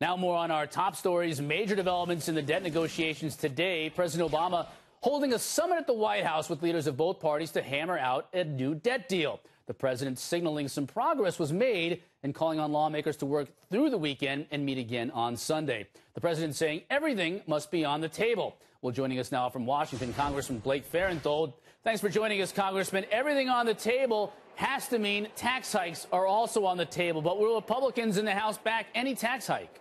Now more on our top stories, major developments in the debt negotiations today. President Obama holding a summit at the White House with leaders of both parties to hammer out a new debt deal. The president signaling some progress was made and calling on lawmakers to work through the weekend and meet again on Sunday. The president saying everything must be on the table. Well, joining us now from Washington, Congressman Blake Farenthold. Thanks for joining us, Congressman. Everything on the table has to mean tax hikes are also on the table. But will Republicans in the House back any tax hike?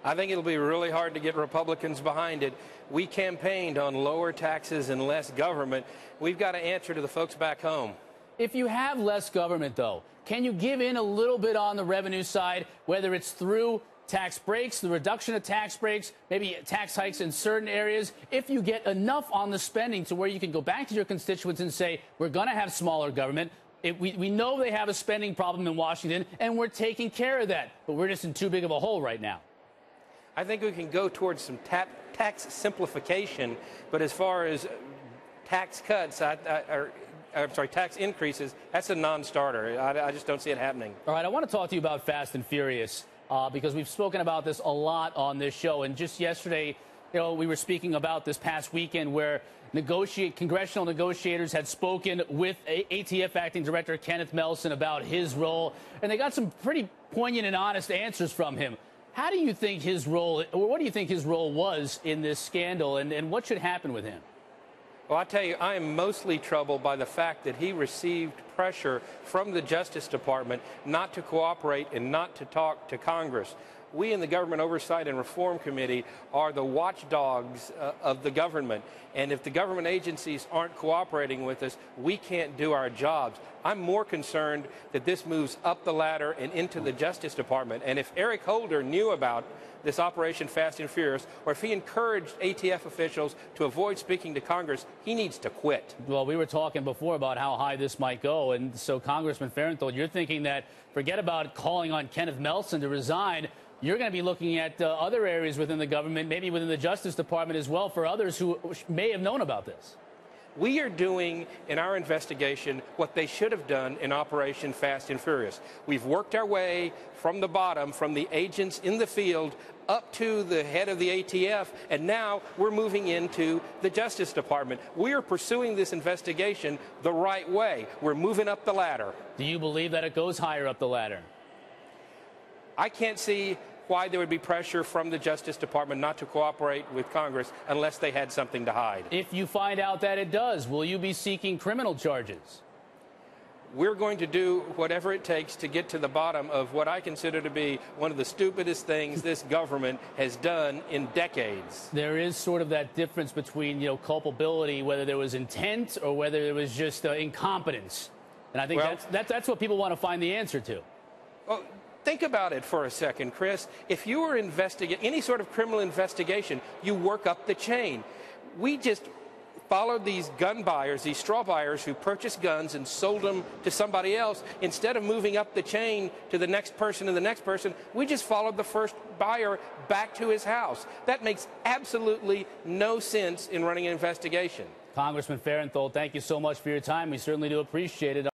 I think it'll be really hard to get Republicans behind it. We campaigned on lower taxes and less government. We've got to answer to the folks back home. If you have less government, though, can you give in a little bit on the revenue side, whether it's through tax breaks, the reduction of tax breaks, maybe tax hikes in certain areas, if you get enough on the spending to where you can go back to your constituents and say, we're going to have smaller government. We know they have a spending problem in Washington, and we're taking care of that. But we're just in too big of a hole right now. I think we can go towards some tax simplification, but as far as tax cuts, tax increases, that's a non-starter. I just don't see it happening. All right, I want to talk to you about Fast and Furious because we've spoken about this a lot on this show. And just yesterday, we were speaking about this past weekend where congressional negotiators had spoken with ATF Acting Director Kenneth Melson about his role, and they got some pretty poignant and honest answers from him. How do you think his role, or what do you think his role was in this scandal, and what should happen with him? Well, I tell you, I am mostly troubled by the fact that he received pressure from the Justice Department not to cooperate and not to talk to Congress. We in the Government Oversight and Reform Committee are the watchdogs of the government. And if the government agencies aren't cooperating with us, we can't do our jobs. I'm more concerned that this moves up the ladder and into the Justice Department. And if Eric Holder knew about this Operation Fast and Furious, or if he encouraged ATF officials to avoid speaking to Congress, he needs to quit. Well, we were talking before about how high this might go. And so, Congressman Farenthold, you're thinking that forget about calling on Kenneth Melson to resign. You're going to be looking at other areas within the government, maybe within the Justice Department as well, for others who may have known about this. We are doing in our investigation what they should have done in Operation Fast and Furious. We've worked our way from the bottom, from the agents in the field, up to the head of the ATF, and now we're moving into the Justice Department. We are pursuing this investigation the right way. We're moving up the ladder. Do you believe that it goes higher up the ladder? I can't see why there would be pressure from the Justice Department not to cooperate with Congress unless they had something to hide. If you find out that it does, will you be seeking criminal charges? We're going to do whatever it takes to get to the bottom of what I consider to be one of the stupidest things this government has done in decades. There is sort of that difference between, culpability, whether there was intent or whether there was just incompetence. And I think that's what people want to find the answer to. Well, think about it for a second, Chris. If you were investigating any sort of criminal investigation, you work up the chain. We just followed these gun buyers, these straw buyers who purchased guns and sold them to somebody else. Instead of moving up the chain to the next person and the next person, we just followed the first buyer back to his house. That makes absolutely no sense in running an investigation. Congressman Farenthold, thank you so much for your time. We certainly do appreciate it.